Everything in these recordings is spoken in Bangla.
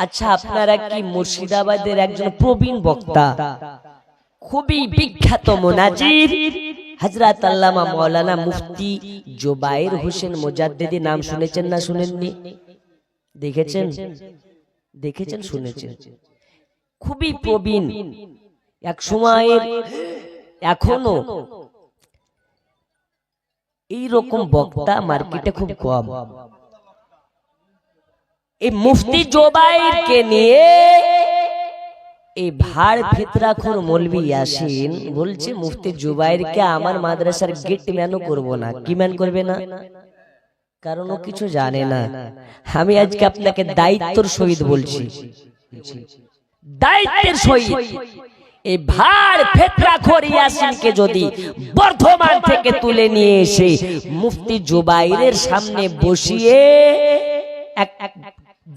আচ্ছা, আপনারা কি মুর্শিদাবাদের একজন প্রবীণ বক্তা, খুবই বিখ্যাত মুনাজির হযরত আল্লামা মাওলানা মুফতি জুবায়ের হোসেন মুজাদ্দিদি নাম শুনেছেন না শুনেননি? দেখেছেন? দেখেছেন, শুনেছেন? খুবই প্রবীণ এক সময়ের, এখনো এই রকম বক্তা মার্কেটে খুব কম। এই মুফতি জুবায়েরকে নিয়ে এই ভাড় ফিতরাখোর মৌলভী ইয়াসিন বলছে মুফতি জুবায়েরকে আমার মাদ্রাসার গেটম্যানও করব না। কি ম্যান করবে না? কারণ ও কিছু জানে না। আমি আজকে আপনাকে দায়িত্বের সহিত বলছি, দায়িত্বের সহিত এই ভাড় ফিতরাখোর ইয়াসিনকে যদি বর্ধমান থেকে তুলে নিয়ে এসে মুফতি জুবায়েরের সামনে বসিয়ে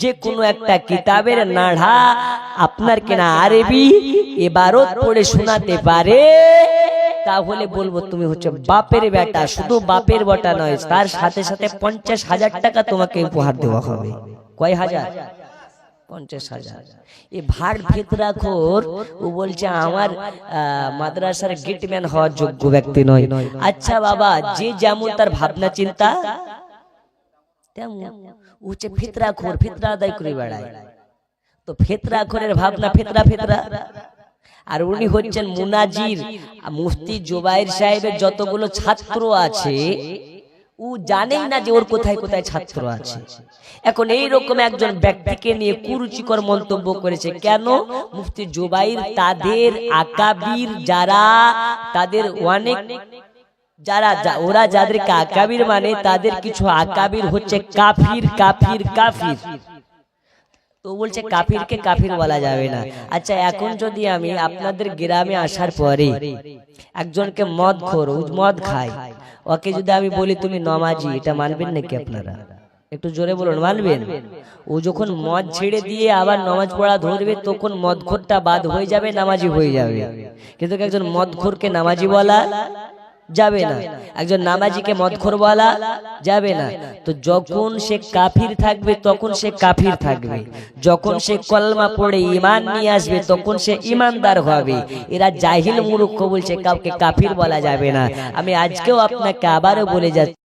যে কোনো একটা কিতাবের নাড়া আপনার কেনা আরবি ইবারত পড়ে শোনাতে পারে, তাহলে বলবো তুমি হচ্ছে বাপের বেটা। শুধু বাপের বেটা নয়, তার সাথে সাথে 50,000 টাকা তোমাকে উপহার দেওয়া হবে। কয় হাজার? 50,000। এই ভাড় ফিতরাখোর ও বলছে আমার মাদ্রাসার গেটম্যান হওয়ার যোগ্য ব্যক্তি নয়। আচ্ছা বাবা, যে যেমন তার ভাবনা চিন্তা তেমন উচ্চে ফিতরাখোর, ফিতরা আদায় করে বেড়ায়। তো ফিতরাখোরের ভাবনা ফিতরা ফিতরা। আর উনি হচ্ছেন মুনাজির মুফতি জুবায়ের সাহেবের যতগুলো ছাত্র আছে ও জানেই না যে ওর কোথায় কোথায় ছাত্র আছে। এখন এইরকম একজন ব্যক্তিকে নিয়ে কুরুচিকর মন্তব্য করেছে। কেন? মুফতি জুবায়ের তাদের আকাবির যারা, তাদের অনেক যারা ওরা যাদেরকে আকাবির মানে তাদের কিছু আকাবির হচ্ছে কাফির কাফির কাফির। তো বলছে কাফিরকে কাফির বলা যাবে না। আচ্ছা, এখন যদি আমি আপনাদের গ্রামে আসার পরে একজনকে মদখোর, মদ খায়, ওকে যদি আমি বলি তুমি নমাজি, এটা মানবেন নাকি আপনারা? একটু জোরে বলুন, মানবেন? ও যখন মদ ছেড়ে দিয়ে আবার নামাজ পড়া ধরবে তখন মদখোরটা বাদ হয়ে যাবে, নামাজি হয়ে যাবে। কিন্তু একজন মদখোরকে নামাজি বলা যাবে না, একজন নামাজিকে মদখোর বলা যাবে না। তো যখন সে কাফির থাকবে তখন সে কাফির থাকবে, যখন সে কলমা পড়ে ঈমান নিয়ে আসবে তখন সে ঈমানদার হবে। এরা জাহিল মূর্খ বলছে কাউকে কাফির বলা যাবে না। আমি আজকেও আপনাকে আবারও বলে যাচ্ছি,